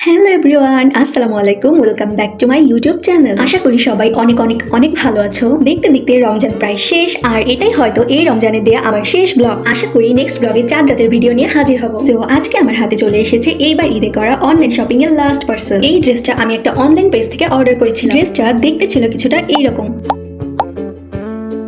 Hello everyone, আসসালামু আলাইকুম। Welcome back to my YouTube channel. আশা করি সবাই অনেক অনেক অনেক ভালো আছো। দেখতে দেখতে রমজান প্রায় শেষ, আর এটাই হয়তো এই রমজানে দেয়া আমার শেষ ব্লগ। আশা করি নেক্সট ব্লগে চাঁদ রাতের ভিডিও নিয়ে হাজির হব। সো আজকে আমার হাতে চলে এসেছে এইবার ঈদে করা অনলাইন শপিং এর লাস্ট পার্সেল। এই ড্রেসটা আমি একটা অনলাইন পেজ থেকে অর্ডার করেছিলাম। ড্রেসটা দেখতে ছিল কিছুটা এইরকম।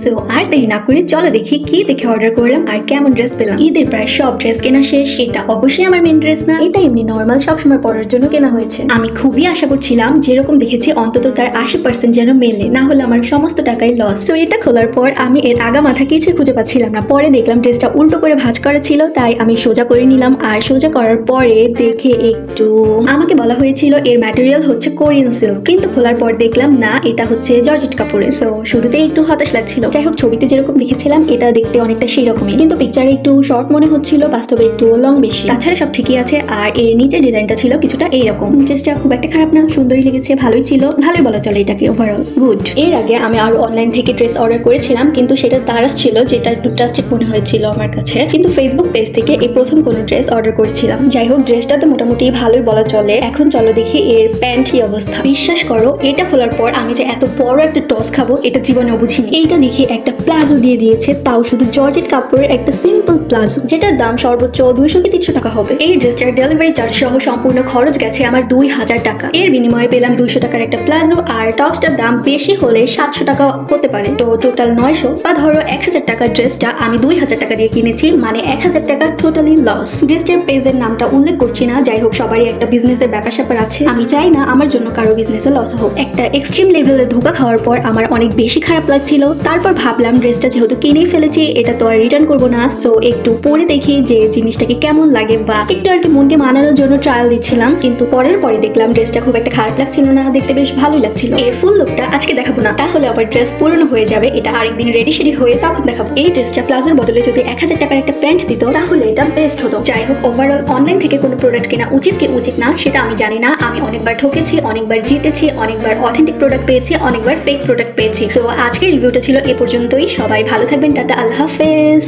তো আর দেরি না করে চলো দেখি কি দেখে অর্ডার করলাম আর কেমন ড্রেস পেলাম। ঈদের প্রায় সব ড্রেস কেনা শেষ। এটা অবশ্যই আমার মেন ড্রেস না, এটা এমনি নর্মাল সবসময় পরার জন্য কেনা হয়েছে। আমি খুবই আশা করছিলাম যেরকম দেখেছি অন্তত তার 80% যেন মেলে, না হলে আমার সমস্ত টাকাই লস। তো এটা খোলার পর আমি এর আগা মাথা কিছুই খুঁজে পাচ্ছিলাম না। পরে দেখলাম ড্রেসটা উল্টো করে ভাঁজ করা ছিল, তাই আমি সোজা করে নিলাম। আর সোজা করার পরে দেখে একটু আমাকে বলা হয়েছিল এর ম্যাটেরিয়াল হচ্ছে কোরিয়ান সিল্ক, কিন্তু খোলার পর দেখলাম না, এটা হচ্ছে জর্জেট কাপড়ের। সো শুরুতে একটু হতাশ লাগছিল। যাই হোক, ছবিতে যেরকম দেখেছিলাম এটা দেখতে অনেকটা সেই রকমই, কিন্তু পিকচারে একটু শর্ট মনে হচ্ছিল, বাস্তবে একটু লং বেশি। তাছাড়া সব ঠিকই আছে। আর এর নিচের ডিজাইনটা ছিল কিছুটা এইরকম। ড্রেসটা খুব একটা খারাপ না, সুন্দরই লেগেছে, ভালোই ছিল, ভালোই বলা চলে এটাকে, ওভারঅল গুড। এর আগে আমি আরো অনলাইন থেকে ড্রেস অর্ডার করেছিলাম, কিন্তু সেটা দারাজ ছিল, যেটা একটু ট্রাস্টেড মনে হয়েছিল আমার কাছে। কিন্তু ফেসবুক পেজ থেকে এই প্রথম কোনো ড্রেস অর্ডার করেছিলাম। যাই হোক, ড্রেসটা তো মোটামুটি ভালোই বলা চলে। এখন চলো দেখি এর প্যান্ট কি অবস্থা। বিশ্বাস করো, এটা খোলার পর আমি যে এত বড় একটা টস খাবো এটা জীবনেও বুঝিনি। এইটা দেখে একটা প্লাজো দিয়ে দিয়েছে, তাও শুধু জর্জেট কাপড়ের একটা সিম্পল প্লাজো, যেটার দাম সর্বোচ্চ 200 কি 300 টাকা হবে। এই ড্রেসটার ডেলিভারি চার্জ সহ সম্পূর্ণ খরচ গেছে আমার 2000 টাকা। এর বিনিময়ে পেলাম 200 টাকার একটা প্লাজো, আর টপসটার দাম বেশি হলে 700 টাকা হতে পারে। তো টোটাল 900 বা ধরো 1000 টাকার ড্রেসটা আমি 2000 টাকা দিয়ে কিনেছি, মানে 1000 টাকা টোটালি লস। ড্রেসটার পেজের নামটা উল্লেখ করছি না। যাই হোক, সবারই একটা বিজনেসের ব্যাপার স্যাপার আছে। আমি চাই না আমার জন্য কারো বিজনেসে লস হোক। একটা এক্সট্রিম লেভেলে ধোকা খাওয়ার পর আমার অনেক বেশি খারাপ লাগছিল। তারপর ভাবলাম ড্রেসটা যেহেতু কিনেই ফেলেছি, এটা তো আর রিটার্ন করবো না। সো একটু পরে দেখি যে জিনিসটাকে কেমন লাগে, বা একটু আর কি মনকে মানানোর জন্য ট্রায়াল দিচ্ছিলাম। কিন্তু পরে দেখলাম ড্রেসটা খুব একটা খারাপ লাগছিল না, দেখতে বেশ ভালোই লাগছিল। এর ফুল লুকটা আজকে দেখাবো না, তাহলে আবার ড্রেস পুরনো হয়ে যাবে। এটা আরেকদিন রেডি সেডি হয়ে তখন দেখাবো। এই ড্রেসটা প্লাজোর বদলে যদি 1000 টাকার একটা প্যান্ট দিত তাহলে এটা বেস্ট হতো। যাই হোক, ওভারঅল অনলাইন থেকে কোনো প্রোডাক্ট কেনা উচিত কি উচিত না সেটা আমি জানি না। আমি অনেকবার ঠকেছি, অনেকবার জিতেছি, অনেকবার অথেন্টিক প্রোডাক্ট পেয়েছি, অনেকবার ফেক প্রোডাক্ট পেয়েছি। তো আজকের রিভিউটা ছিল এ পর্যন্তই। সবাই ভালো থাকবেন, টাটা, আল্লাহ হাফেজ।